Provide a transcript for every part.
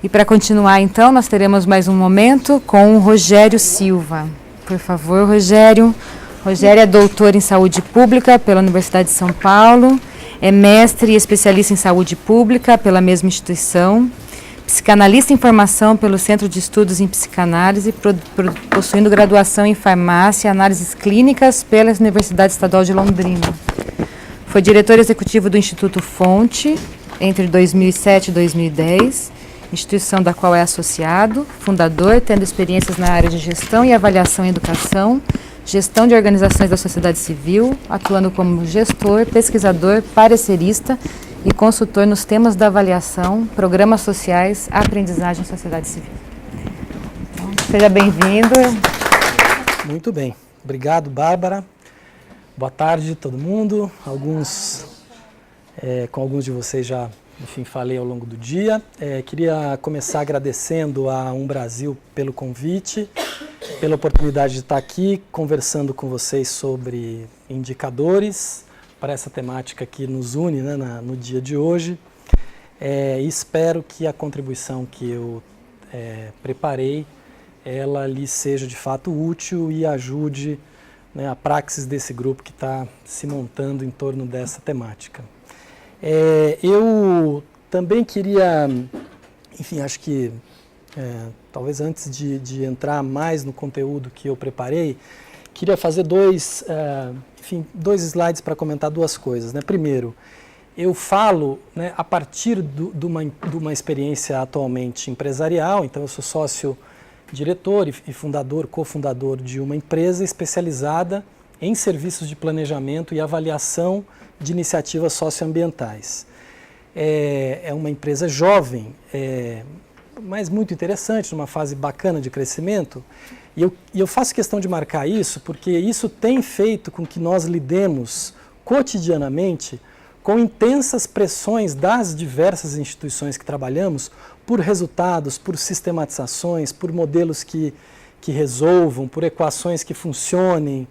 E para continuar, então, nós teremos mais um momento com o Rogério Silva. Por favor, Rogério. Rogério é doutor em saúde pública pela Universidade de São Paulo, é mestre e especialista em saúde pública pela mesma instituição, psicanalista em formação pelo Centro de Estudos em Psicanálise, possuindo graduação em farmácia e análises clínicas pela Universidade Estadual de Londrina. Foi diretor executivo do Instituto Fonte entre 2007 e 2010, instituição da qual é associado, fundador, tendo experiências na área de gestão e avaliação em educação, gestão de organizações da sociedade civil, atuando como gestor, pesquisador, parecerista e consultor nos temas da avaliação, programas sociais, aprendizagem e sociedade civil. Então, seja bem-vindo. Muito bem. Obrigado, Bárbara. Boa tarde, todo mundo. Com alguns de vocês já, enfim, falei ao longo do dia. Queria começar agradecendo a Brasil pelo convite, pela oportunidade de estar aqui conversando com vocês sobre indicadores para essa temática que nos une, né, no dia de hoje. Espero que a contribuição que eu preparei, ela lhe seja de fato útil e ajude, né, a praxis desse grupo que está se montando em torno dessa temática. Eu também queria, enfim, acho que talvez antes de entrar mais no conteúdo que eu preparei, queria fazer dois slides para comentar duas coisas, né? Primeiro, eu falo, né, a partir de uma experiência atualmente empresarial, então eu sou sócio-diretor e cofundador de uma empresa especializada em serviços de planejamento e avaliação de iniciativas socioambientais. É uma empresa jovem, mas muito interessante, numa fase bacana de crescimento, e eu faço questão de marcar isso porque isso tem feito com que nós lidemos cotidianamente com intensas pressões das diversas instituições que trabalhamos por resultados, por sistematizações, por modelos que resolvam, por equações que funcionem,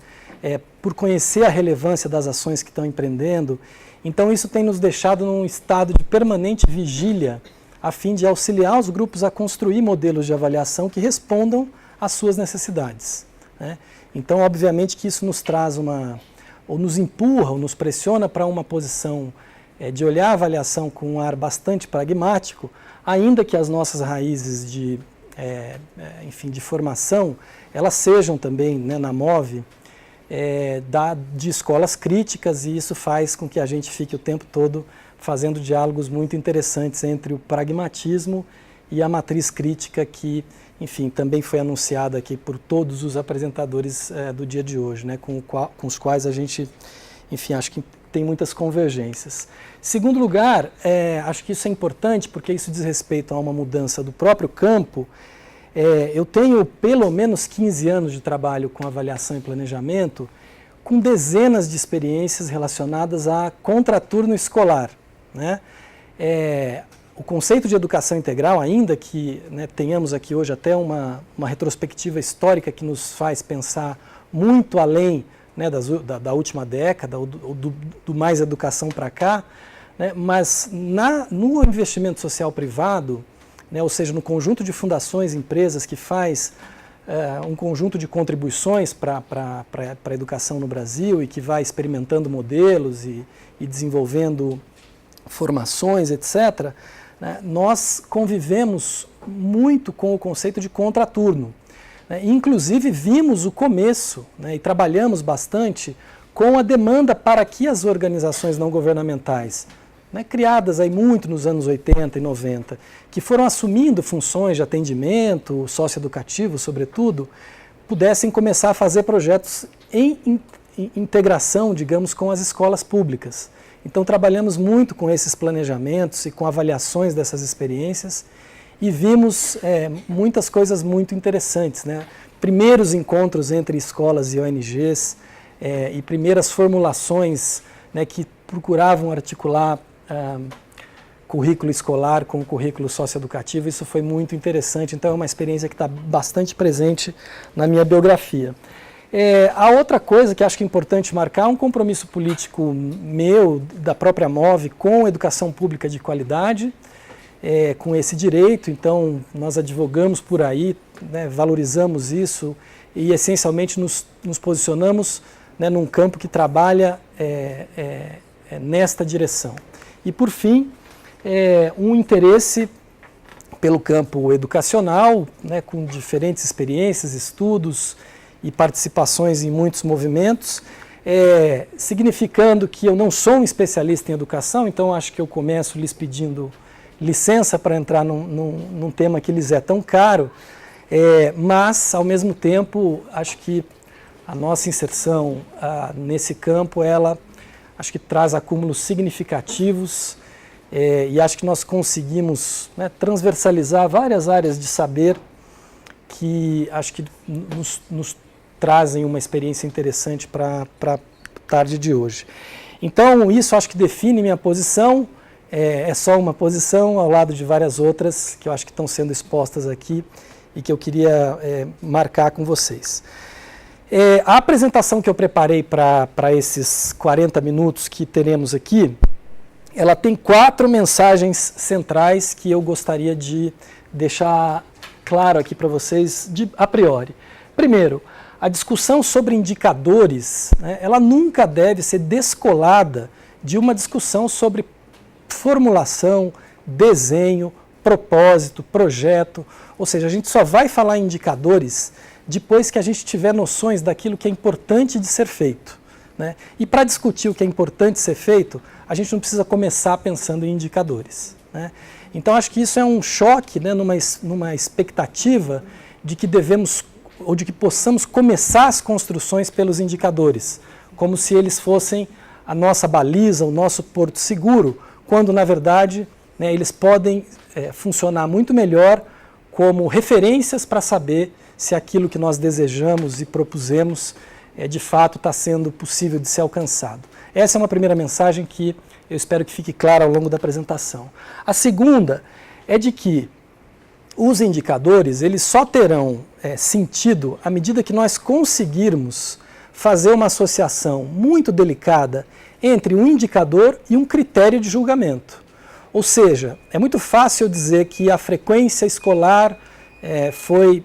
por conhecer a relevância das ações que estão empreendendo. Então isso tem nos deixado num estado de permanente vigília a fim de auxiliar os grupos a construir modelos de avaliação que respondam às suas necessidades, né? Então, obviamente que isso nos traz ou nos empurra, ou nos pressiona para uma posição de olhar a avaliação com um ar bastante pragmático, ainda que as nossas raízes de formação, elas sejam também, né, na MOVE, de escolas críticas, e isso faz com que a gente fique o tempo todo fazendo diálogos muito interessantes entre o pragmatismo e a matriz crítica que, enfim, também foi anunciada aqui por todos os apresentadores do dia de hoje, né, com os quais a gente, enfim, acho que tem muitas convergências. Segundo lugar, acho que isso é importante porque isso diz respeito a uma mudança do próprio campo. Eu tenho pelo menos 15 anos de trabalho com avaliação e planejamento, com dezenas de experiências relacionadas a contraturno escolar, né? O conceito de educação integral, ainda que, né, tenhamos aqui hoje até uma retrospectiva histórica que nos faz pensar muito além, né, da última década, ou do mais educação para cá, né, mas no investimento social privado, né, ou seja, no conjunto de fundações, empresas que faz um conjunto de contribuições para a educação no Brasil e que vai experimentando modelos e desenvolvendo formações, etc., né, nós convivemos muito com o conceito de contraturno. Né, inclusive vimos o começo, né, e trabalhamos bastante com a demanda para que as organizações não governamentais, né, criadas aí muito nos anos 80 e 90, que foram assumindo funções de atendimento, socioeducativo, sobretudo, pudessem começar a fazer projetos em integração, digamos, com as escolas públicas. Então, trabalhamos muito com esses planejamentos e com avaliações dessas experiências e vimos muitas coisas muito interessantes, né? Primeiros encontros entre escolas e ONGs e primeiras formulações, né, que procuravam articular currículo escolar com o currículo socioeducativo. Isso foi muito interessante, então é uma experiência que está bastante presente na minha biografia. A outra coisa que acho que é importante marcar é um compromisso político meu, da própria MOVE, com educação pública de qualidade. com esse direito, então nós advogamos por aí, né, valorizamos isso e essencialmente nos posicionamos, né, num campo que trabalha nesta direção. E por fim, um interesse pelo campo educacional, né, com diferentes experiências, estudos e participações em muitos movimentos, significando que eu não sou um especialista em educação, então acho que eu começo lhes pedindo licença para entrar num tema que lhes é tão caro, mas, ao mesmo tempo, acho que a nossa inserção nesse campo, ela acho que traz acúmulos significativos e acho que nós conseguimos, né, transversalizar várias áreas de saber que acho que nos trazem uma experiência interessante para a tarde de hoje. Então, isso acho que define minha posição, é só uma posição ao lado de várias outras que eu acho que estão sendo expostas aqui e que eu queria marcar com vocês. A apresentação que eu preparei para esses 40 minutos que teremos aqui, ela tem 4 mensagens centrais que eu gostaria de deixar claro aqui para vocês a priori. Primeiro, a discussão sobre indicadores, né, ela nunca deve ser descolada de uma discussão sobre formulação, desenho, propósito, projeto, ou seja, a gente só vai falar em indicadores depois que a gente tiver noções daquilo que é importante de ser feito, né? E para discutir o que é importante ser feito, a gente não precisa começar pensando em indicadores, né? Então acho que isso é um choque, né, numa expectativa de que devemos ou de que possamos começar as construções pelos indicadores, como se eles fossem a nossa baliza, o nosso porto seguro, quando na verdade, né, eles podem funcionar muito melhor como referências para saber se aquilo que nós desejamos e propusemos de fato está sendo possível de ser alcançado. Essa é uma primeira mensagem que eu espero que fique clara ao longo da apresentação. A segunda é de que os indicadores eles só terão sentido à medida que nós conseguirmos fazer uma associação muito delicada entre um indicador e um critério de julgamento. Ou seja, é muito fácil dizer que a frequência escolar foi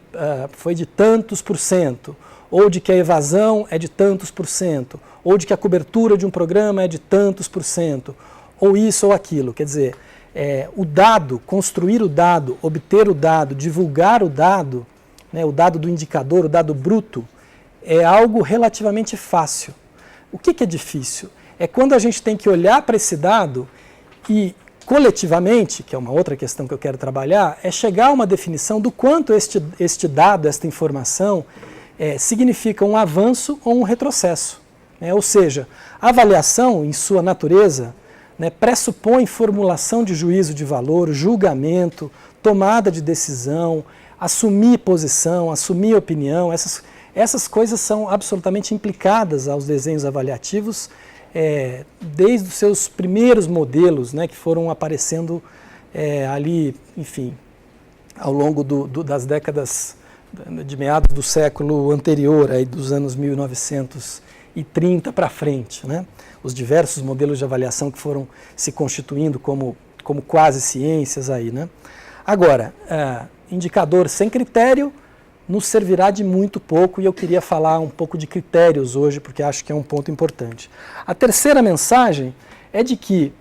de tantos por cento, ou de que a evasão é de tantos por cento, ou de que a cobertura de um programa é de tantos por cento, ou isso ou aquilo. Quer dizer, o dado, construir o dado, obter o dado, divulgar o dado, né, o dado do indicador, o dado bruto, é algo relativamente fácil. O que é difícil? É quando a gente tem que olhar para esse dado e, coletivamente, que é uma outra questão que eu quero trabalhar, é chegar a uma definição do quanto este dado, esta informação, significa um avanço ou um retrocesso. Ou seja, a avaliação, em sua natureza, né, pressupõe formulação de juízo de valor, julgamento, tomada de decisão, assumir posição, assumir opinião. Essas coisas são absolutamente implicadas aos desenhos avaliativos, desde os seus primeiros modelos, né, que foram aparecendo ali, enfim, ao longo das décadas de meados do século anterior, aí dos anos 1930 para frente, né? Os diversos modelos de avaliação que foram se constituindo como quase ciências aí, né? Agora, indicador sem critério nos servirá de muito pouco e eu queria falar um pouco de critérios hoje, porque acho que é um ponto importante. A terceira mensagem é de que,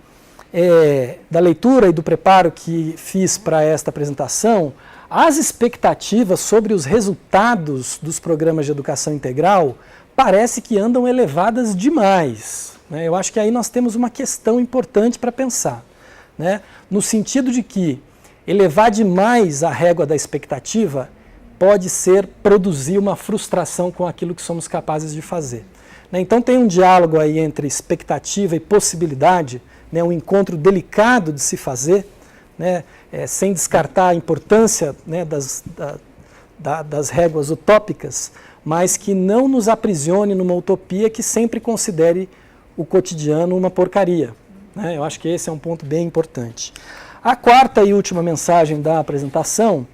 da leitura e do preparo que fiz para esta apresentação, as expectativas sobre os resultados dos programas de educação integral parece que andam elevadas demais, né? Eu acho que aí nós temos uma questão importante para pensar, né? No sentido de que elevar demais a régua da expectativa pode produzir uma frustração com aquilo que somos capazes de fazer, né? Então tem um diálogo aí entre expectativa e possibilidade, né? Um encontro delicado de se fazer, né? Sem descartar a importância, né, das réguas utópicas, mas que não nos aprisione numa utopia que sempre considere o cotidiano uma porcaria, né? Eu acho que esse é um ponto bem importante. A quarta e última mensagem da apresentação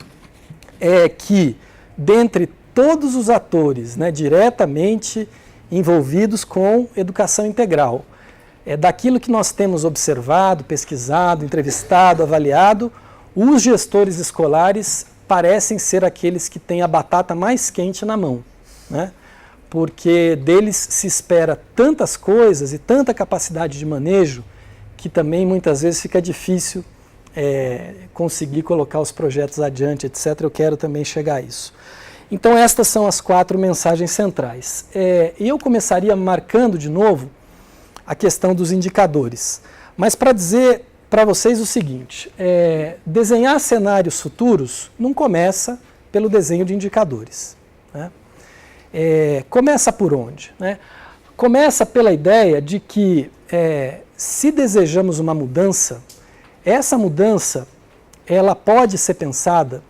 é que, dentre todos os atores, né, diretamente envolvidos com educação integral, daquilo que nós temos observado, pesquisado, entrevistado, avaliado, os gestores escolares parecem ser aqueles que têm a batata mais quente na mão, né? Porque deles se espera tantas coisas e tanta capacidade de manejo que também muitas vezes fica difícil conseguir colocar os projetos adiante, etc. Eu quero também chegar a isso. Então estas são as 4 mensagens centrais. Eu começaria marcando de novo a questão dos indicadores, mas para dizer para vocês o seguinte, desenhar cenários futuros não começa pelo desenho de indicadores, né? Começa por onde, né? Começa pela ideia de que se desejamos uma mudança, essa mudança ela pode ser pensada,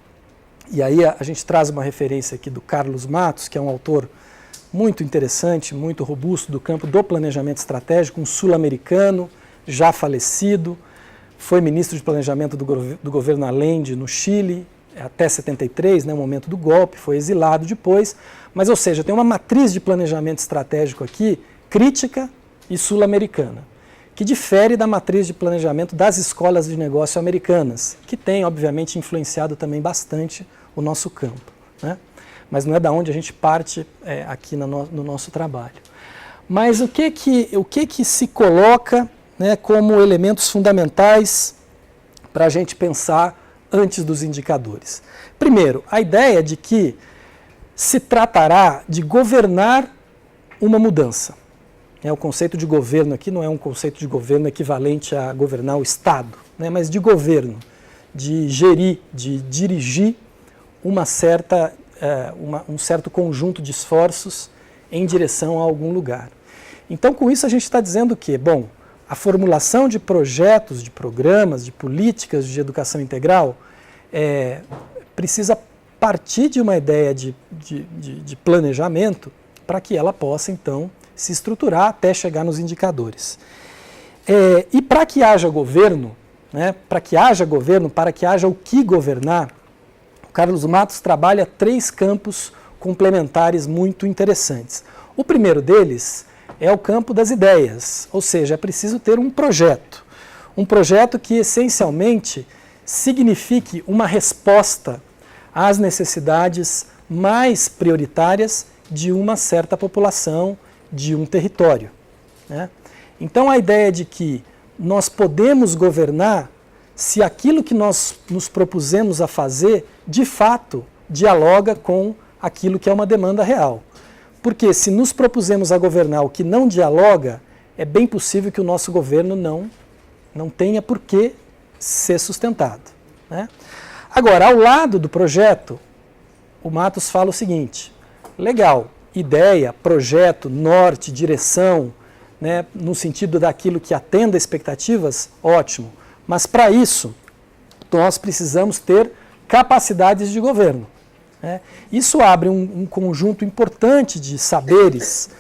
e aí a gente traz uma referência aqui do Carlos Matos, que é um autor muito interessante, muito robusto do campo do planejamento estratégico, um sul-americano, já falecido, foi ministro de planejamento do governo Allende no Chile, até 73, né, o momento do golpe, foi exilado depois, mas ou seja, tem uma matriz de planejamento estratégico aqui, crítica e sul-americana, que difere da matriz de planejamento das escolas de negócio americanas, que tem, obviamente, influenciado também bastante o nosso campo, né? Mas não é da onde a gente parte aqui no nosso trabalho. Mas o que se coloca, né, como elementos fundamentais para a gente pensar antes dos indicadores? Primeiro, a ideia de que se tratará de governar uma mudança. O conceito de governo aqui não é um conceito de governo equivalente a governar o Estado, né, mas de governo, de gerir, de dirigir um certo conjunto de esforços em direção a algum lugar. Então, com isso, a gente está dizendo que, bom, a formulação de projetos, de programas, de políticas de educação integral precisa partir de uma ideia de planejamento para que ela possa, então, se estruturar até chegar nos indicadores. E para que haja governo, né, para que haja o que governar, o Carlos Matos trabalha 3 campos complementares muito interessantes. O primeiro deles é o campo das ideias, ou seja, é preciso ter um projeto que essencialmente signifique uma resposta às necessidades mais prioritárias de uma certa população, de um território, né? Então a ideia de que nós podemos governar se aquilo que nós nos propusemos a fazer, de fato, dialoga com aquilo que é uma demanda real. Porque se nos propusemos a governar o que não dialoga, é bem possível que o nosso governo não tenha por que ser sustentado, né? Agora, ao lado do projeto, o Matos fala o seguinte: legal, ideia, projeto, norte, direção, né, no sentido daquilo que atenda expectativas, ótimo. Mas para isso, nós precisamos ter capacidades de governo, né? Isso abre um conjunto importante de saberes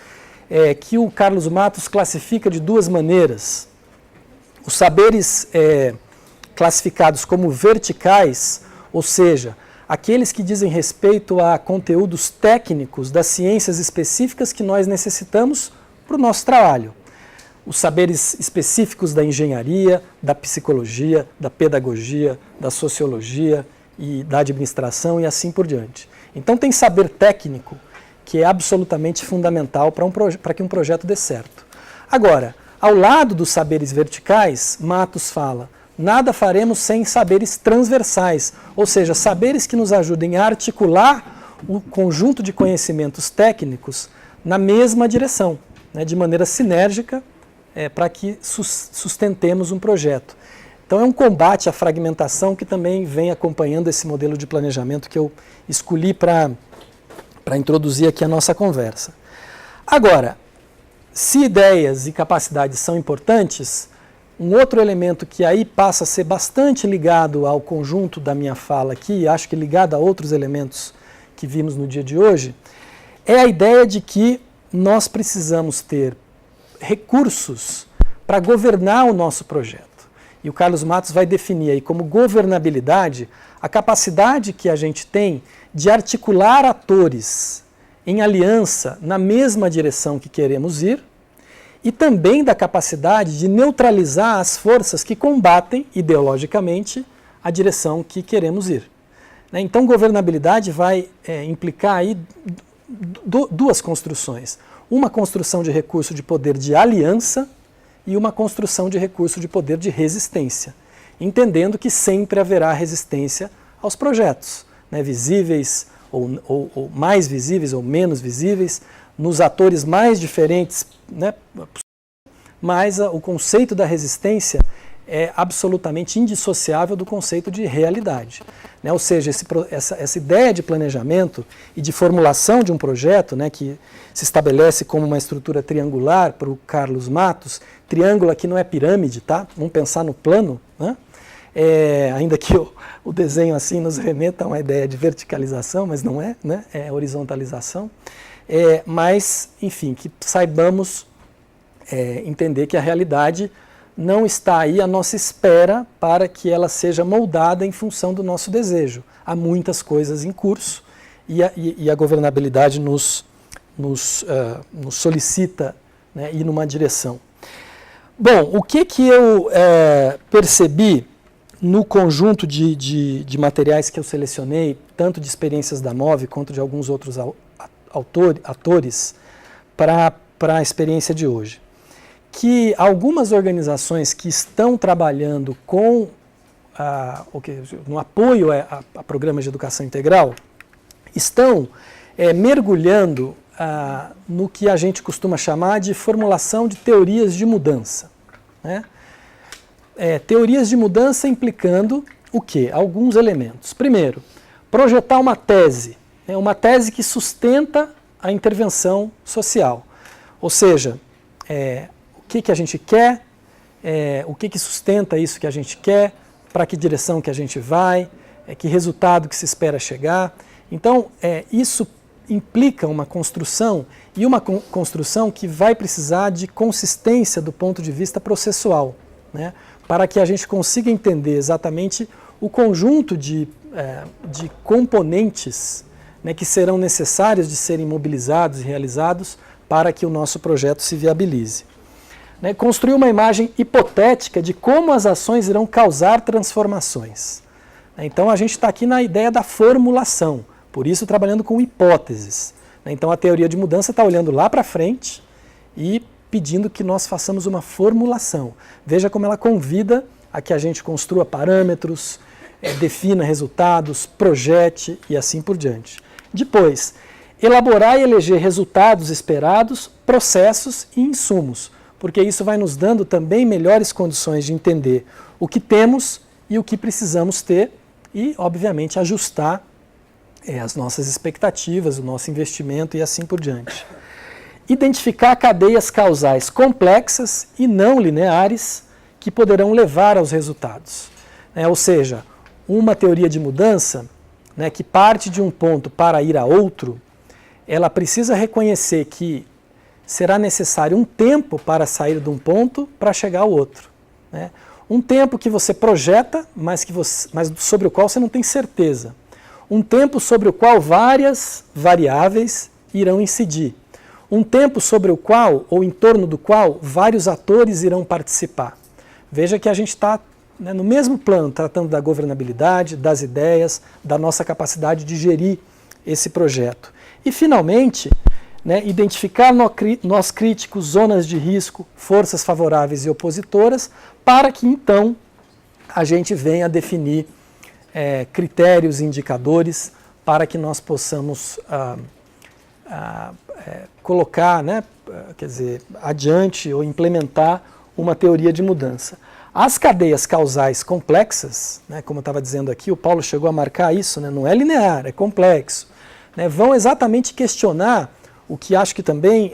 que o Carlos Matos classifica de 2 maneiras. Os saberes classificados como verticais, ou seja, aqueles que dizem respeito a conteúdos técnicos das ciências específicas que nós necessitamos para o nosso trabalho. Os saberes específicos da engenharia, da psicologia, da pedagogia, da sociologia e da administração e assim por diante. Então tem saber técnico que é absolutamente fundamental para que um projeto dê certo. Agora, ao lado dos saberes verticais, Matos fala: nada faremos sem saberes transversais, ou seja, saberes que nos ajudem a articular o conjunto de conhecimentos técnicos na mesma direção, né, de maneira sinérgica, para que sustentemos um projeto. Então é um combate à fragmentação que também vem acompanhando esse modelo de planejamento que eu escolhi para introduzir aqui a nossa conversa. Agora, se ideias e capacidades são importantes, um outro elemento que aí passa a ser bastante ligado ao conjunto da minha fala aqui, acho que ligado a outros elementos que vimos no dia de hoje, é a ideia de que nós precisamos ter recursos para governar o nosso projeto. E o Carlos Matos vai definir aí como governabilidade a capacidade que a gente tem de articular atores em aliança na mesma direção que queremos ir, e também da capacidade de neutralizar as forças que combatem ideologicamente a direção que queremos ir. Então, governabilidade vai implicar aí duas construções. Uma construção de recurso de poder de aliança e uma construção de recurso de poder de resistência, entendendo que sempre haverá resistência aos projetos, visíveis ou mais visíveis ou menos visíveis, nos atores mais diferentes, mas o conceito da resistência é absolutamente indissociável do conceito de realidade. Ou seja, essa ideia de planejamento e de formulação de um projeto, que se estabelece como uma estrutura triangular para o Carlos Matos, triângulo aqui não é pirâmide, tá? Vamos pensar no plano, ainda que o desenho assim nos remeta a uma ideia de verticalização, mas não é, é horizontalização. Mas, enfim, que saibamos entender que a realidade não está aí à nossa espera para que ela seja moldada em função do nosso desejo. Há muitas coisas em curso e a governabilidade nos solicita ir numa direção. Bom, o que eu percebi no conjunto de materiais que eu selecionei, tanto de experiências da MOVE quanto de alguns outros atores, para a experiência de hoje? Que algumas organizações que estão trabalhando no apoio a programas de educação integral estão mergulhando no que a gente costuma chamar de formulação de teorias de mudança. Teorias de mudança implicando o quê? Alguns elementos. Primeiro, projetar uma tese que sustenta a intervenção social. Ou seja, o que a gente quer, o que sustenta isso que a gente quer, para que direção que a gente vai, que resultado que se espera chegar. Então, isso implica uma construção, e uma construção que vai precisar de consistência do ponto de vista processual, para que a gente consiga entender exatamente o conjunto de componentes que serão necessários de serem mobilizados e realizados para que o nosso projeto se viabilize. Construir uma imagem hipotética de como as ações irão causar transformações. Então a gente está aqui na ideia da formulação, por isso trabalhando com hipóteses. Então a teoria de mudança está olhando lá para frente e pedindo que nós façamos uma formulação. Veja como ela convida a que a gente construa parâmetros, defina resultados, projete e assim por diante. Depois, elaborar e eleger resultados esperados, processos e insumos, porque isso vai nos dando também melhores condições de entender o que temos e o que precisamos ter e, obviamente, ajustar as nossas expectativas, o nosso investimento e assim por diante. Identificar cadeias causais complexas e não lineares que poderão levar aos resultados. Ou seja, uma teoria de mudança que parte de um ponto para ir a outro, ela precisa reconhecer que será necessário um tempo para sair de um ponto para chegar ao outro. Um tempo que você projeta, mas sobre o qual você não tem certeza. Um tempo sobre o qual várias variáveis irão incidir. Um tempo sobre o qual, ou em torno do qual, vários atores irão participar. Veja que a gente está no mesmo plano, tratando da governabilidade, das ideias, da nossa capacidade de gerir esse projeto. E, finalmente, identificar nós críticos, zonas de risco, forças favoráveis e opositoras, para que, então, a gente venha a definir critérios e indicadores para que nós possamos colocar, adiante ou implementar uma teoria de mudança. As cadeias causais complexas, como eu estava dizendo aqui, o Paulo chegou a marcar isso, não é linear, é complexo, vão exatamente questionar o que acho que também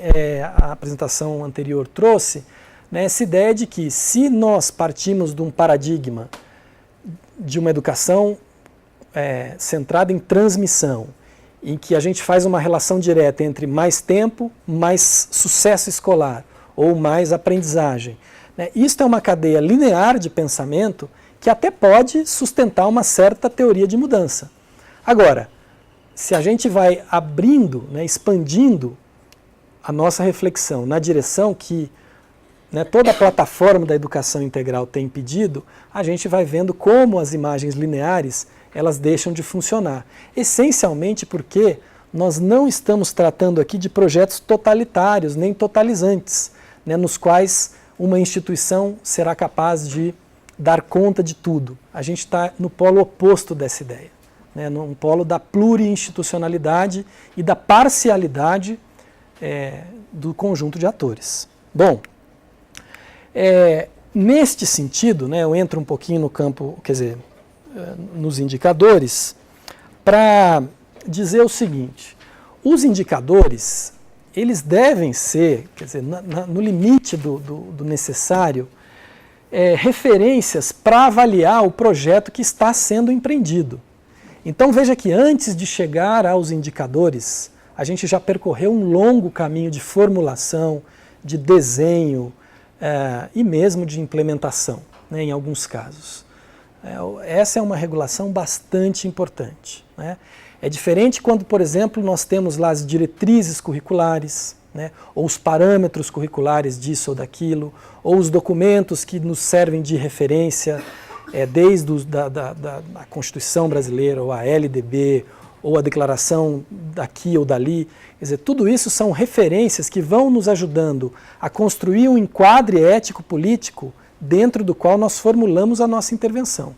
a apresentação anterior trouxe, essa ideia de que se nós partimos de um paradigma de uma educação centrada em transmissão, em que a gente faz uma relação direta entre mais tempo, mais sucesso escolar ou mais aprendizagem, isto é uma cadeia linear de pensamento que até pode sustentar uma certa teoria de mudança. Agora, se a gente vai abrindo, expandindo a nossa reflexão na direção que né, toda a plataforma da educação integral tem pedido, a gente vai vendo como as imagens lineares elas deixam de funcionar. Essencialmente porque nós não estamos tratando aqui de projetos totalitários, nem totalizantes, né, nos quais uma instituição será capaz de dar conta de tudo. A gente está no polo oposto dessa ideia, né, num polo da pluriinstitucionalidade e da parcialidade do conjunto de atores. Bom, neste sentido, né, eu entro um pouquinho no campo, quer dizer, nos indicadores, para dizer o seguinte: os indicadores, eles devem ser, quer dizer, no limite do necessário, referências para avaliar o projeto que está sendo empreendido. Então veja que antes de chegar aos indicadores, a gente já percorreu um longo caminho de formulação, de desenho e mesmo de implementação, né, em alguns casos. Essa é uma regulação bastante importante, né? É diferente quando, por exemplo, nós temos lá as diretrizes curriculares, né, ou os parâmetros curriculares disso ou daquilo, ou os documentos que nos servem de referência, desde a Constituição Brasileira, ou a LDB, ou a declaração daqui ou dali. Quer dizer, tudo isso são referências que vão nos ajudando a construir um enquadre ético-político dentro do qual nós formulamos a nossa intervenção.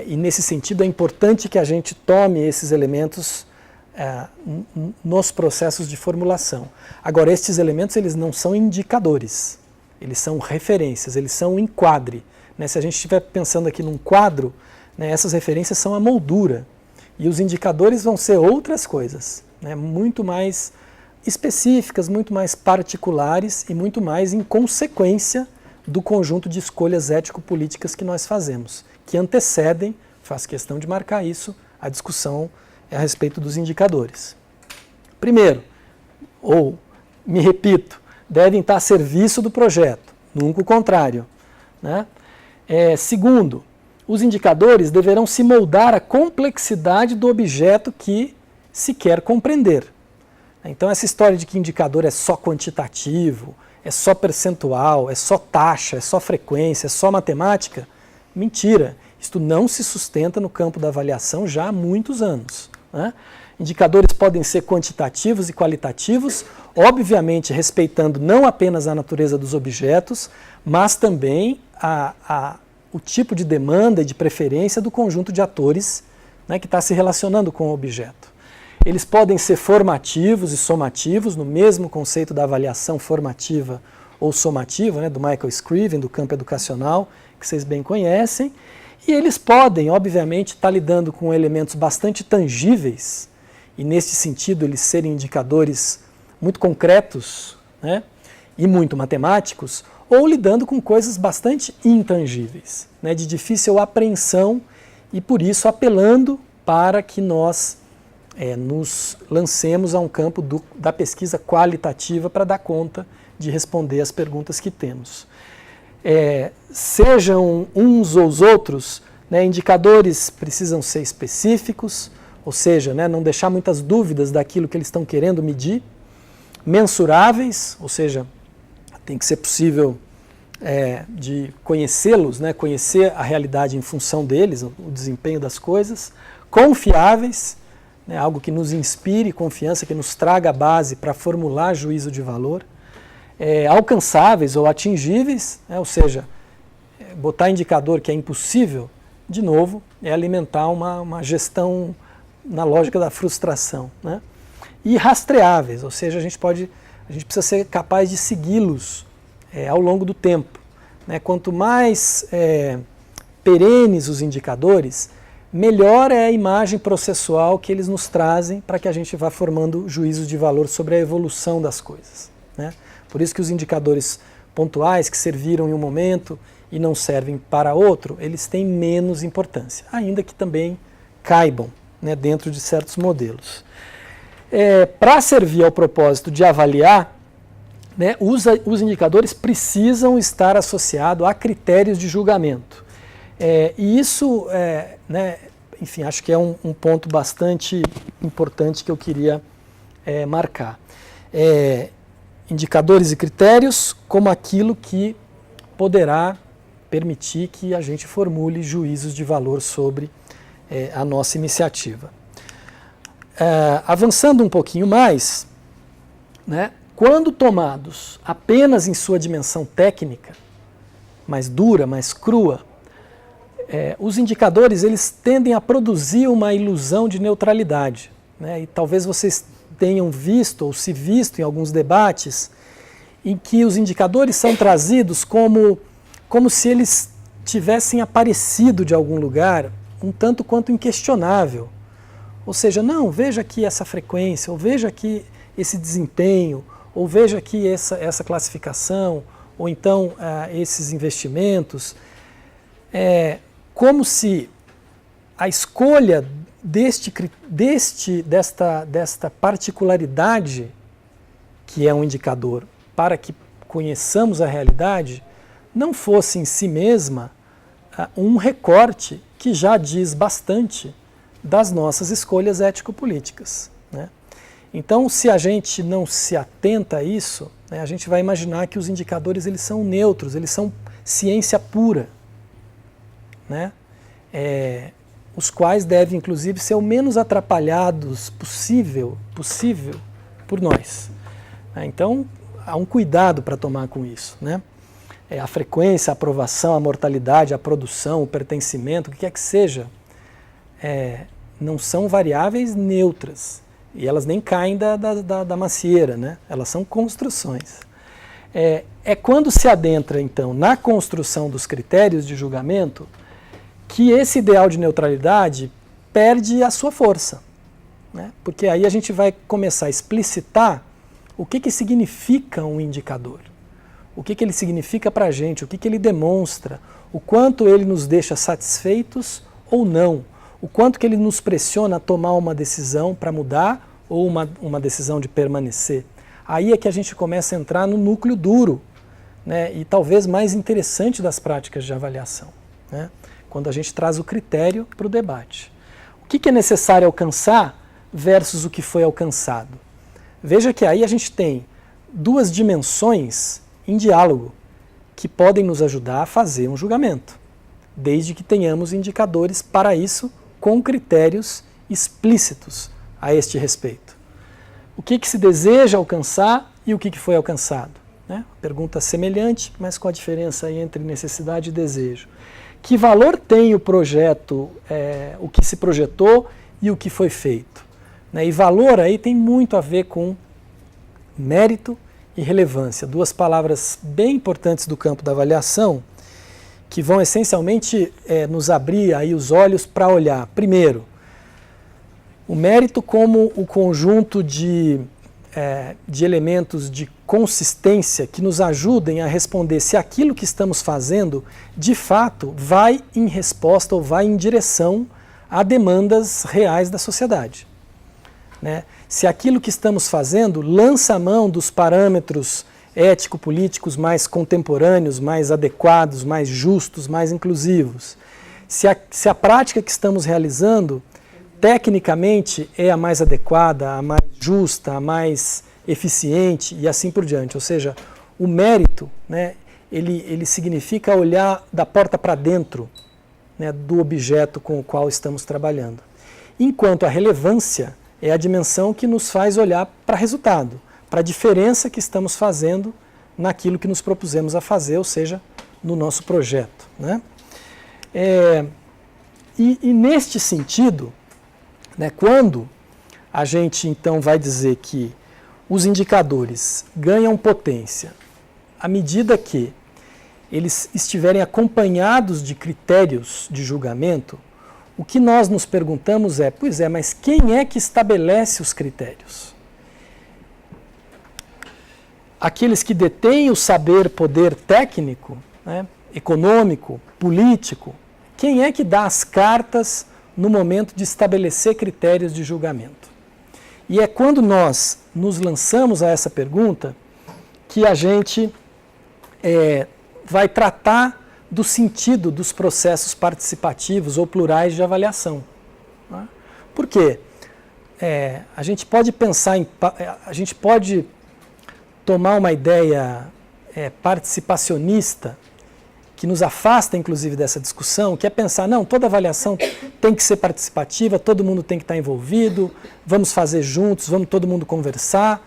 E nesse sentido é importante que a gente tome esses elementos nos processos de formulação. Agora, estes elementos eles não são indicadores, eles são referências, eles são um enquadre, né? Se a gente estiver pensando aqui num quadro, né, essas referências são a moldura, e os indicadores vão ser outras coisas, né, muito mais específicas, muito mais particulares e muito mais em consequência do conjunto de escolhas ético-políticas que nós fazemos, que antecedem, faço questão de marcar isso, a discussão a respeito dos indicadores. Primeiro, ou, me repito, devem estar a serviço do projeto, nunca o contrário, né? Segundo, os indicadores deverão se moldar à complexidade do objeto que se quer compreender. Então essa história de que indicador é só quantitativo, é só percentual, é só taxa, é só frequência, é só matemática, mentira. Isto não se sustenta no campo da avaliação já há muitos anos, né? Indicadores podem ser quantitativos e qualitativos, obviamente respeitando não apenas a natureza dos objetos, mas também o tipo de demanda e de preferência do conjunto de atores, né, que está se relacionando com o objeto. Eles podem ser formativos e somativos, no mesmo conceito da avaliação formativa ou somativa, né, do Michael Scriven, do campo educacional, que vocês bem conhecem. E eles podem, obviamente, estar lidando com elementos bastante tangíveis, e nesse sentido eles serem indicadores muito concretos, né, e muito matemáticos, ou lidando com coisas bastante intangíveis, né, de difícil apreensão, e por isso apelando para que nós nos lancemos a um campo da pesquisa qualitativa para dar conta de responder as perguntas que temos. Sejam uns ou os outros, né, indicadores precisam ser específicos, ou seja, né, não deixar muitas dúvidas daquilo que eles estão querendo medir, mensuráveis, ou seja, tem que ser possível de conhecê-los, né, conhecer a realidade em função deles, o desempenho das coisas, confiáveis, né, algo que nos inspire confiança, que nos traga a base para formular juízo de valor, alcançáveis ou atingíveis, né, ou seja, botar indicador que é impossível, de novo, é alimentar uma gestão na lógica da frustração, né? E rastreáveis, ou seja, a gente precisa ser capaz de segui-los ao longo do tempo, né? Quanto mais perenes os indicadores, melhor é a imagem processual que eles nos trazem para que a gente vá formando juízos de valor sobre a evolução das coisas, né? Por isso que os indicadores pontuais que serviram em um momento e não servem para outro, eles têm menos importância, ainda que também caibam, né, dentro de certos modelos. Para servir ao propósito de avaliar, né, os indicadores precisam estar associados a critérios de julgamento. E isso, né, enfim, acho que é um ponto bastante importante que eu queria marcar. indicadores e critérios como aquilo que poderá permitir que a gente formule juízos de valor sobre a nossa iniciativa. Avançando um pouquinho mais, né, quando tomados apenas em sua dimensão técnica, mais dura, mais crua, os indicadores eles tendem a produzir uma ilusão de neutralidade, né, e talvez vocês tenham visto ou se visto em alguns debates em que os indicadores são trazidos como se eles tivessem aparecido de algum lugar um tanto quanto inquestionável. Ou seja, não, veja aqui essa frequência, ou veja aqui esse desempenho, ou veja aqui essa classificação, ou então esses investimentos. Como se a escolha desta particularidade, que é um indicador, para que conheçamos a realidade, não fosse em si mesma um recorte que já diz bastante das nossas escolhas ético-políticas, né? Então, se a gente não se atenta a isso, né, a gente vai imaginar que os indicadores eles são neutros, eles são ciência pura, né? Os quais devem, inclusive, ser o menos atrapalhados possível por nós. Então, há um cuidado para tomar com isso, né? A frequência, a aprovação, a mortalidade, a produção, o pertencimento, o que quer que seja, não são variáveis neutras. E elas nem caem da macieira, né? Elas são construções. Quando se adentra, então, na construção dos critérios de julgamento que esse ideal de neutralidade perde a sua força, né? Porque aí a gente vai começar a explicitar o que significa um indicador, o que ele significa para a gente, o que ele demonstra, o quanto ele nos deixa satisfeitos ou não, o quanto que ele nos pressiona a tomar uma decisão para mudar ou uma decisão de permanecer. Aí é que a gente começa a entrar no núcleo duro, né, e talvez mais interessante das práticas de avaliação, né, quando a gente traz o critério para o debate. O que é necessário alcançar versus o que foi alcançado? Veja que aí a gente tem duas dimensões em diálogo que podem nos ajudar a fazer um julgamento, desde que tenhamos indicadores para isso com critérios explícitos a este respeito. O que se deseja alcançar e o que foi alcançado, né? Pergunta semelhante, mas com a diferença aí entre necessidade e desejo. Que valor tem o projeto, o que se projetou e o que foi feito, né? E valor aí tem muito a ver com mérito e relevância, duas palavras bem importantes do campo da avaliação, que vão essencialmente nos abrir aí os olhos para olhar, primeiro, o mérito como o conjunto de elementos de consistência que nos ajudem a responder se aquilo que estamos fazendo, de fato, vai em resposta ou vai em direção a demandas reais da sociedade, né? Se aquilo que estamos fazendo lança a mão dos parâmetros ético-políticos mais contemporâneos, mais adequados, mais justos, mais inclusivos. Se a prática que estamos realizando, tecnicamente, é a mais adequada, a mais justa, a mais eficiente e assim por diante. Ou seja, o mérito, né, ele significa olhar da porta para dentro, né, do objeto com o qual estamos trabalhando. Enquanto a relevância é a dimensão que nos faz olhar para resultado, para a diferença que estamos fazendo naquilo que nos propusemos a fazer, ou seja, no nosso projeto, né? E neste sentido, né, quando a gente então vai dizer que os indicadores ganham potência à medida que eles estiverem acompanhados de critérios de julgamento, o que nós nos perguntamos mas quem é que estabelece os critérios? Aqueles que detêm o saber, poder técnico, né, econômico, político, quem é que dá as cartas no momento de estabelecer critérios de julgamento? E é quando nós nos lançamos a essa pergunta que a gente vai tratar do sentido dos processos participativos ou plurais de avaliação, né? Por quê? A gente pode pensar a gente pode tomar uma ideia participacionista, que nos afasta, inclusive, dessa discussão, que é pensar, não, toda avaliação tem que ser participativa, todo mundo tem que estar envolvido, vamos fazer juntos, vamos todo mundo conversar,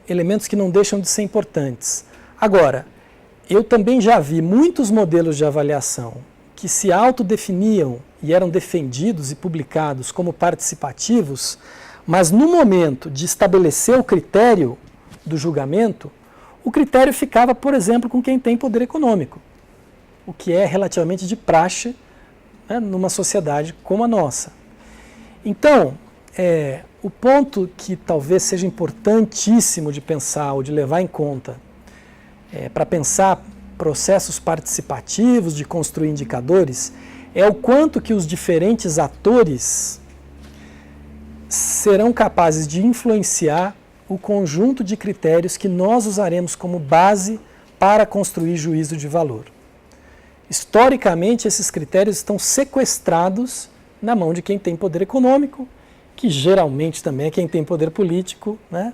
elementos que não deixam de ser importantes. Agora, eu também já vi muitos modelos de avaliação que se autodefiniam e eram defendidos e publicados como participativos, mas no momento de estabelecer o critério do julgamento, o critério ficava, por exemplo, com quem tem poder econômico, o que é relativamente de praxe, né, numa sociedade como a nossa. Então, o ponto que talvez seja importantíssimo de pensar ou de levar em conta para pensar processos participativos, de construir indicadores, é o quanto que os diferentes atores serão capazes de influenciar o conjunto de critérios que nós usaremos como base para construir juízo de valor. Historicamente, esses critérios estão sequestrados na mão de quem tem poder econômico, que geralmente também é quem tem poder político, né?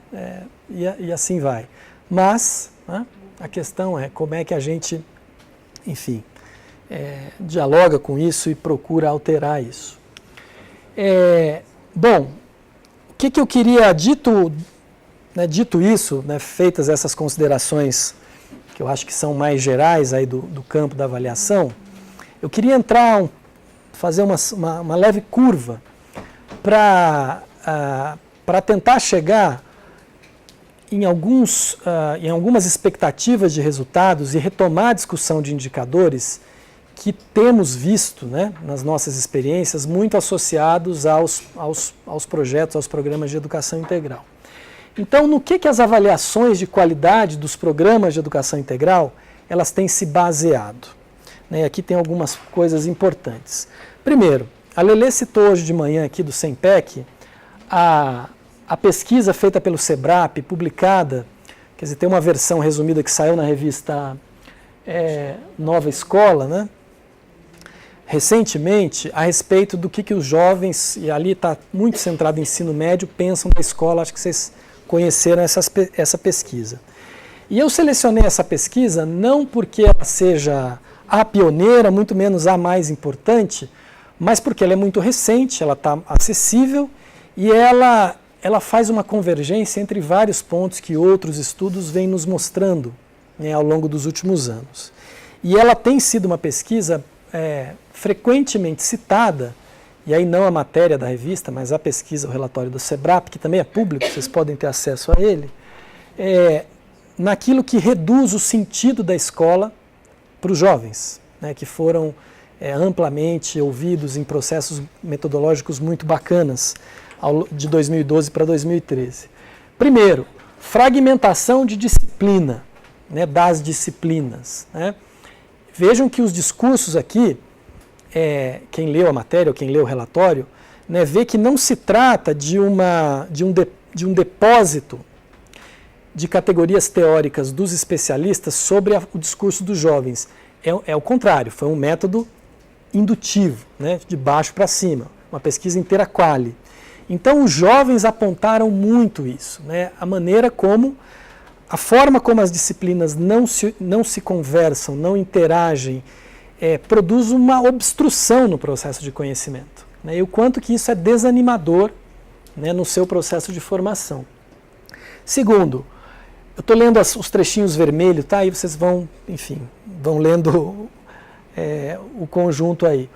E assim vai. Mas, né, a questão é como é que a gente, enfim, dialoga com isso e procura alterar isso. Bom, o que eu queria, dito isso, né, feitas essas considerações que eu acho que são mais gerais aí do campo da avaliação, eu queria fazer uma leve curva para tentar chegar em algumas expectativas de resultados e retomar a discussão de indicadores que temos visto, né, nas nossas experiências, muito associados aos projetos, aos programas de educação integral. Então, no que as avaliações de qualidade dos programas de educação integral, elas têm se baseado? Né, aqui tem algumas coisas importantes. Primeiro, a Lelê citou hoje de manhã aqui do SEMPEC a pesquisa feita pelo SEBRAP, publicada, quer dizer, tem uma versão resumida que saiu na revista Nova Escola, né, recentemente, a respeito do que os jovens, e ali está muito centrado em ensino médio, pensam da escola. Acho que vocês conheceram essa pesquisa. E eu selecionei essa pesquisa não porque ela seja a pioneira, muito menos a mais importante, mas porque ela é muito recente, ela está acessível e ela faz uma convergência entre vários pontos que outros estudos vêm nos mostrando, né, ao longo dos últimos anos. E ela tem sido uma pesquisa frequentemente citada, e aí não a matéria da revista, mas a pesquisa, o relatório do SEBRAP, que também é público, vocês podem ter acesso a ele, naquilo que reduz o sentido da escola para os jovens, né, que foram amplamente ouvidos em processos metodológicos muito bacanas, de 2012 para 2013. Primeiro, fragmentação de disciplina, né, das disciplinas. Né. Vejam que os discursos aqui, quem leu a matéria ou quem leu o relatório, né, vê que não se trata de um depósito de categorias teóricas dos especialistas sobre o discurso dos jovens. É o contrário, foi um método indutivo, né, de baixo para cima, uma pesquisa inteira quali. Então os jovens apontaram muito isso, né, a forma como as disciplinas não se conversam, não interagem, produz uma obstrução no processo de conhecimento, né, e o quanto que isso é desanimador, né, no seu processo de formação. Segundo, eu estou lendo os trechinhos vermelhos, tá? Aí vocês vão lendo o conjunto aí.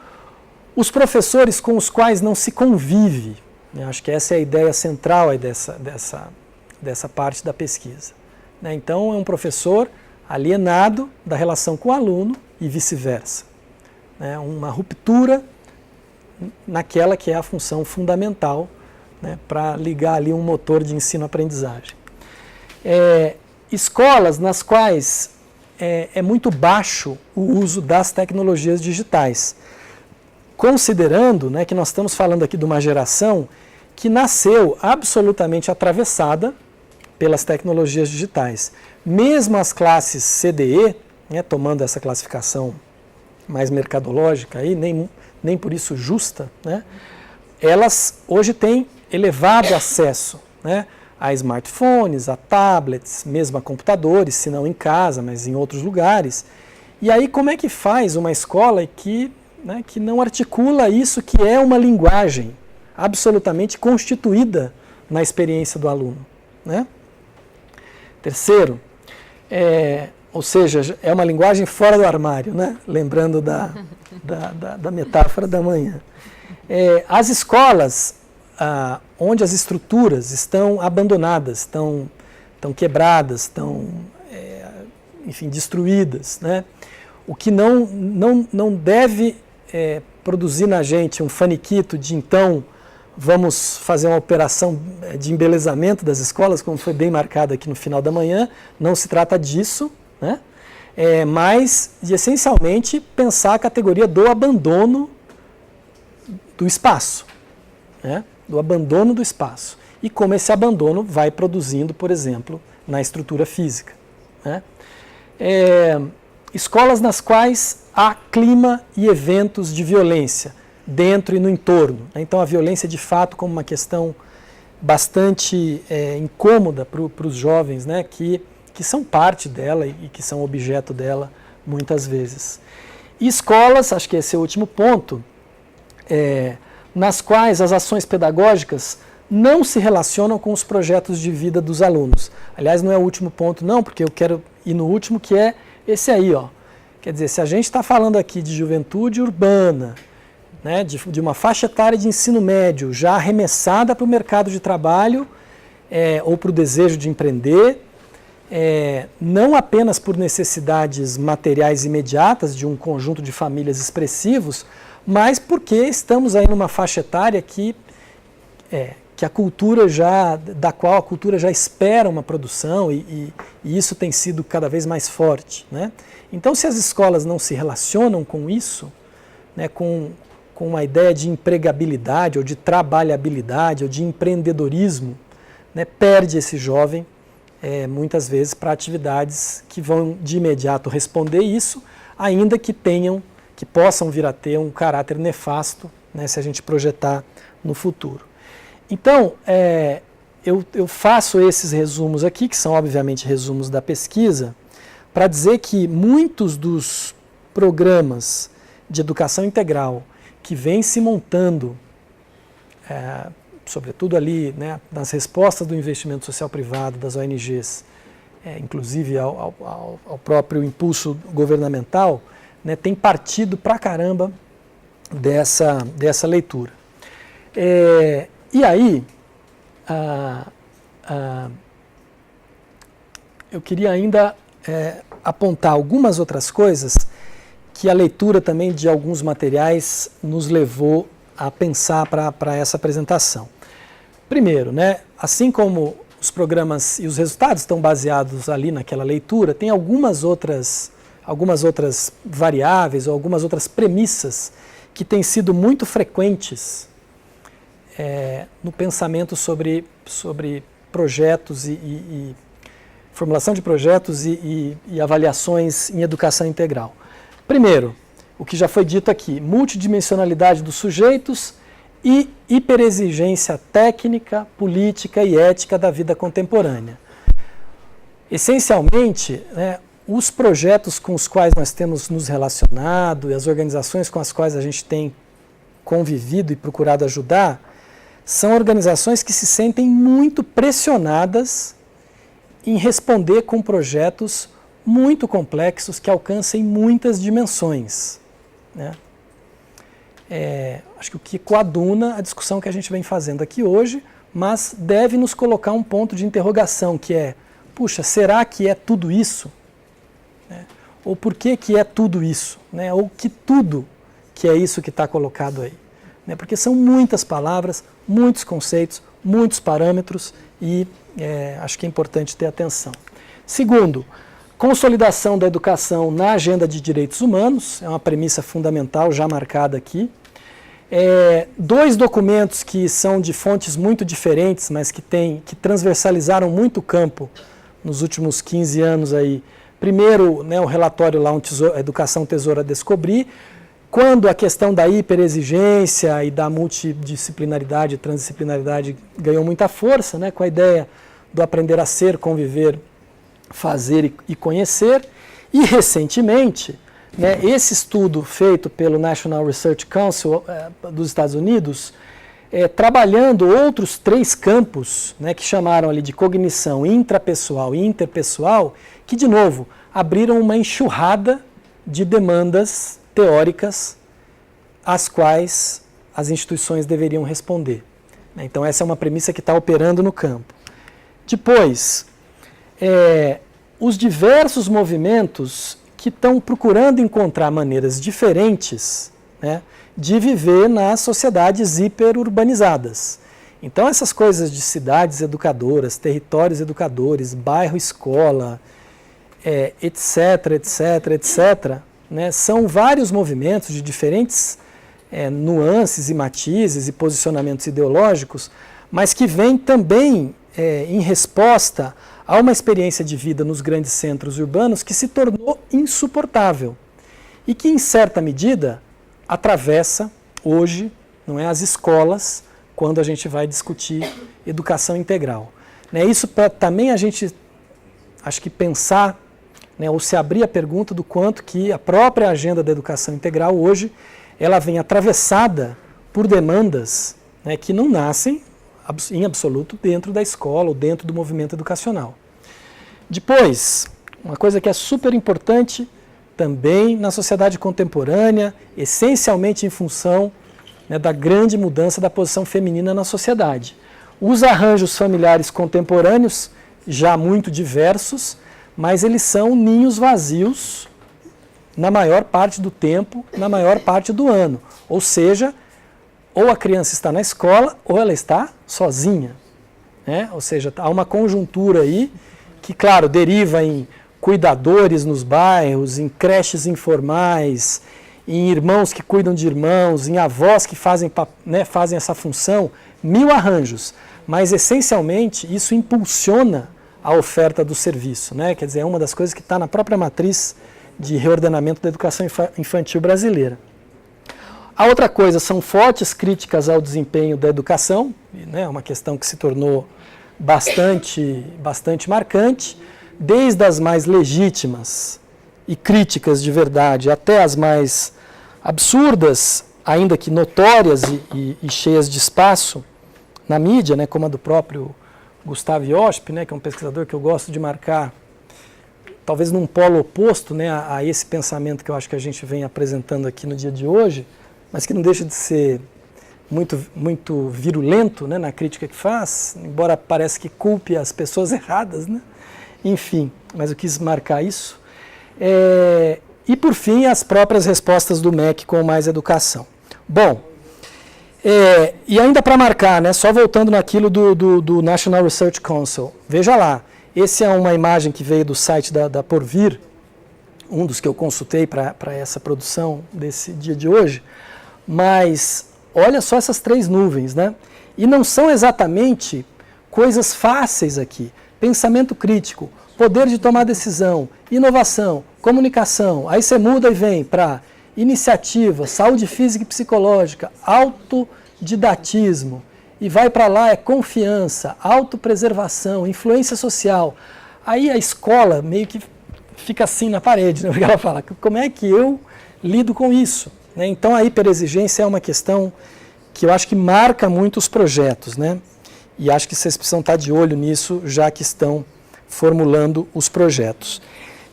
Os professores com os quais não se convive, né? Acho que essa é a ideia central aí dessa parte da pesquisa. Né? Então, é um professor alienado da relação com o aluno e vice-versa. Né? Uma ruptura naquela que é a função fundamental, né, para ligar ali um motor de ensino-aprendizagem. Escolas nas quais é muito baixo o uso das tecnologias digitais, considerando, né, que nós estamos falando aqui de uma geração que nasceu absolutamente atravessada pelas tecnologias digitais. Mesmo as classes CDE, né, tomando essa classificação mais mercadológica, aí, nem por isso justa, né, elas hoje têm elevado acesso, né, a smartphones, a tablets, mesmo a computadores, se não em casa, mas em outros lugares. E aí como é que faz uma escola que não articula isso que é uma linguagem absolutamente constituída na experiência do aluno, né? Terceiro, ou seja, é uma linguagem fora do armário, né? Lembrando da metáfora da manhã. As escolas onde as estruturas estão abandonadas, estão quebradas, estão, enfim, destruídas, né? O que não deve produzir na gente um faniquito de então vamos fazer uma operação de embelezamento das escolas, como foi bem marcado aqui no final da manhã. Não se trata disso, né? Mas de essencialmente pensar a categoria do abandono do espaço, né? Do abandono do espaço. E como esse abandono vai produzindo, por exemplo, na estrutura física, né? Escolas nas quais há clima e eventos de violência, dentro e no entorno. Então a violência de fato como uma questão bastante incômoda para os jovens, né, que são parte dela e que são objeto dela muitas vezes. E escolas, acho que esse é o último ponto, nas quais as ações pedagógicas não se relacionam com os projetos de vida dos alunos. Aliás, não é o último ponto não, porque eu quero ir no último, que é esse aí, ó. Quer dizer, se a gente está falando aqui de juventude urbana, né, de uma faixa etária de ensino médio já arremessada para o mercado de trabalho ou para o desejo de empreender, não apenas por necessidades materiais imediatas de um conjunto de famílias expressivos, mas porque estamos aí numa faixa etária que a cultura da qual a cultura já espera uma produção e isso tem sido cada vez mais forte, né? Então, se as escolas não se relacionam com isso, né, com uma ideia de empregabilidade ou de trabalhabilidade ou de empreendedorismo, né, perde esse jovem muitas vezes para atividades que vão de imediato responder isso, ainda que possam vir a ter um caráter nefasto, né, se a gente projetar no futuro. Então, eu faço esses resumos aqui, que são obviamente resumos da pesquisa, para dizer que muitos dos programas de educação integral que vêm se montando, sobretudo ali, né, nas respostas do investimento social privado, das ONGs, inclusive ao próprio impulso governamental, né, tem partido pra caramba dessa leitura. E aí, eu queria ainda apontar algumas outras coisas que a leitura também de alguns materiais nos levou a pensar para essa apresentação. Primeiro, né, assim como os programas e os resultados estão baseados ali naquela leitura, tem algumas outras variáveis ou algumas outras premissas que têm sido muito frequentes no pensamento sobre projetos e formulação de projetos e avaliações em educação integral. Primeiro, o que já foi dito aqui, multidimensionalidade dos sujeitos e hiperexigência técnica, política e ética da vida contemporânea. Essencialmente, né, os projetos com os quais nós temos nos relacionado e as organizações com as quais a gente tem convivido e procurado ajudar são organizações que se sentem muito pressionadas em responder com projetos muito complexos que alcancem muitas dimensões, né? Acho que o que coaduna a discussão que a gente vem fazendo aqui hoje, mas deve nos colocar um ponto de interrogação, que é, puxa, será que é tudo isso? Ou por que é tudo isso? Né? Ou que tudo que é isso que está colocado aí? Né? Porque são muitas palavras, muitos conceitos, muitos parâmetros e acho que é importante ter atenção. Segundo, consolidação da educação na agenda de direitos humanos, é uma premissa fundamental já marcada aqui. Dois documentos que são de fontes muito diferentes, mas que transversalizaram muito o campo nos últimos 15 anos aí. Primeiro, né, o relatório lá, Educação Tesouro a Descobrir, quando a questão da hiperexigência e da multidisciplinaridade e transdisciplinaridade ganhou muita força, né, com a ideia do aprender a ser, conviver, fazer e conhecer. E, recentemente, né, esse estudo feito pelo National Research Council dos Estados Unidos, trabalhando outros 3 campos, né, que chamaram ali de cognição intrapessoal e interpessoal, que, de novo, abriram uma enxurrada de demandas teóricas às quais as instituições deveriam responder. Então, essa é uma premissa que está operando no campo. Depois, os diversos movimentos que estão procurando encontrar maneiras diferentes, né, de viver nas sociedades hiperurbanizadas. Então, essas coisas de cidades educadoras, territórios educadores, bairro-escola, etc., etc., etc., né, são vários movimentos de diferentes nuances e matizes e posicionamentos ideológicos, mas que vêm também em resposta a uma experiência de vida nos grandes centros urbanos que se tornou insuportável e que, em certa medida, atravessa hoje, não é, as escolas, quando a gente vai discutir educação integral. Né, isso para também a gente, acho que pensar, né, ou se abrir a pergunta do quanto que a própria agenda da educação integral hoje, ela vem atravessada por demandas, né, que não nascem em absoluto dentro da escola ou dentro do movimento educacional. Depois, uma coisa que é super importante também na sociedade contemporânea, essencialmente em função, né, da grande mudança da posição feminina na sociedade. Os arranjos familiares contemporâneos, já muito diversos, mas eles são ninhos vazios na maior parte do tempo, na maior parte do ano. Ou seja, ou a criança está na escola ou ela está sozinha. Né? Ou seja, há uma conjuntura aí que, claro, deriva em cuidadores nos bairros, em creches informais, em irmãos que cuidam de irmãos, em avós que fazem essa função, 1000 arranjos. Mas, essencialmente, isso impulsiona a oferta do serviço. Né? Quer dizer, é uma das coisas que está na própria matriz de reordenamento da educação infantil brasileira. A outra coisa são fortes críticas ao desempenho da educação, né, uma questão que se tornou bastante marcante, desde as mais legítimas e críticas de verdade até as mais absurdas, ainda que notórias e cheias de espaço na mídia, né, como a do próprio Gustavo Iosp, né, que é um pesquisador que eu gosto de marcar, talvez num polo oposto, né, a esse pensamento que eu acho que a gente vem apresentando aqui no dia de hoje, mas que não deixa de ser muito virulento, né, na crítica que faz, embora pareça que culpe as pessoas erradas, né? Enfim, mas eu quis marcar isso. E, por fim, as próprias respostas do MEC com mais educação. Bom, e ainda para marcar, né, só voltando naquilo do National Research Council, veja lá, essa é uma imagem que veio do site da Porvir, um dos que eu consultei para essa produção desse dia de hoje, mas olha só essas 3 nuvens, né? E não são exatamente coisas fáceis aqui. Pensamento crítico, poder de tomar decisão, inovação, comunicação, aí você muda e vem para iniciativa, saúde física e psicológica, autodidatismo, e vai para lá é confiança, autopreservação, influência social. Aí a escola meio que fica assim na parede, né? Porque ela fala, como é que eu lido com isso? Né? Então a hiperexigência é uma questão que eu acho que marca muito os projetos, né? E acho que vocês precisam estar de olho nisso, já que estão formulando os projetos.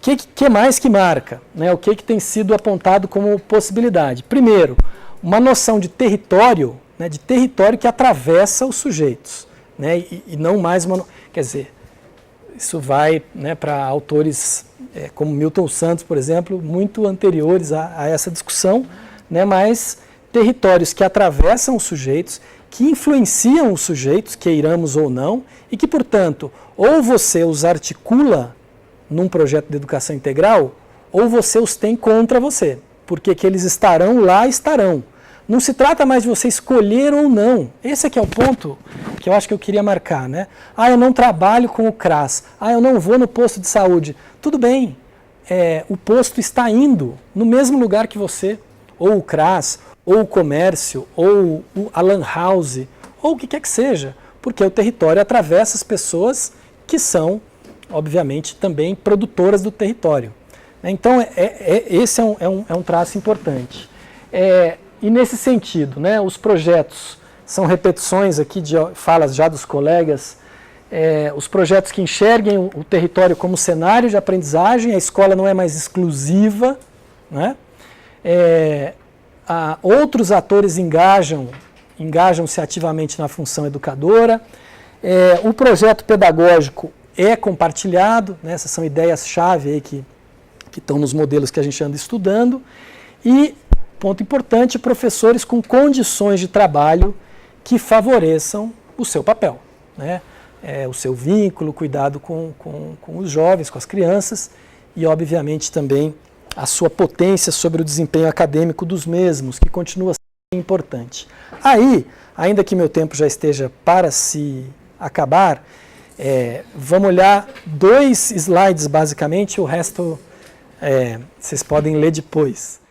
O que mais que marca? Né? O que tem sido apontado como possibilidade? Primeiro, uma noção de território, né, de território que atravessa os sujeitos, né, e não mais uma... Quer dizer, isso vai, né, para autores como Milton Santos, por exemplo, muito anteriores a essa discussão, né, mas territórios que atravessam os sujeitos, que influenciam os sujeitos, queiramos ou não, e que, portanto, ou você os articula num projeto de educação integral, ou você os tem contra você, porque que eles estarão lá, estarão. Não se trata mais de você escolher ou não. Esse aqui é o ponto que eu acho que eu queria marcar, né? Ah, eu não trabalho com o CRAS. Ah, eu não vou no posto de saúde. Tudo bem, o posto está indo no mesmo lugar que você, ou o CRAS, ou o comércio, ou a lan house, ou o que quer que seja, porque o território atravessa as pessoas que são, obviamente, também produtoras do território. Então, esse é um traço importante. E nesse sentido, né, os projetos são repetições aqui de falas já dos colegas, os projetos que enxerguem o território como cenário de aprendizagem, a escola não é mais exclusiva, né? Outros atores engajam-se ativamente na função educadora, o projeto pedagógico é compartilhado, né? Essas são ideias-chave aí que estão nos modelos que a gente anda estudando, e, ponto importante, professores com condições de trabalho que favoreçam o seu papel, né? O seu vínculo, cuidado com os jovens, com as crianças, e, obviamente, também a sua potência sobre o desempenho acadêmico dos mesmos, que continua sendo importante. Aí, ainda que meu tempo já esteja para se acabar, vamos olhar 2 slides, basicamente, o resto vocês podem ler depois.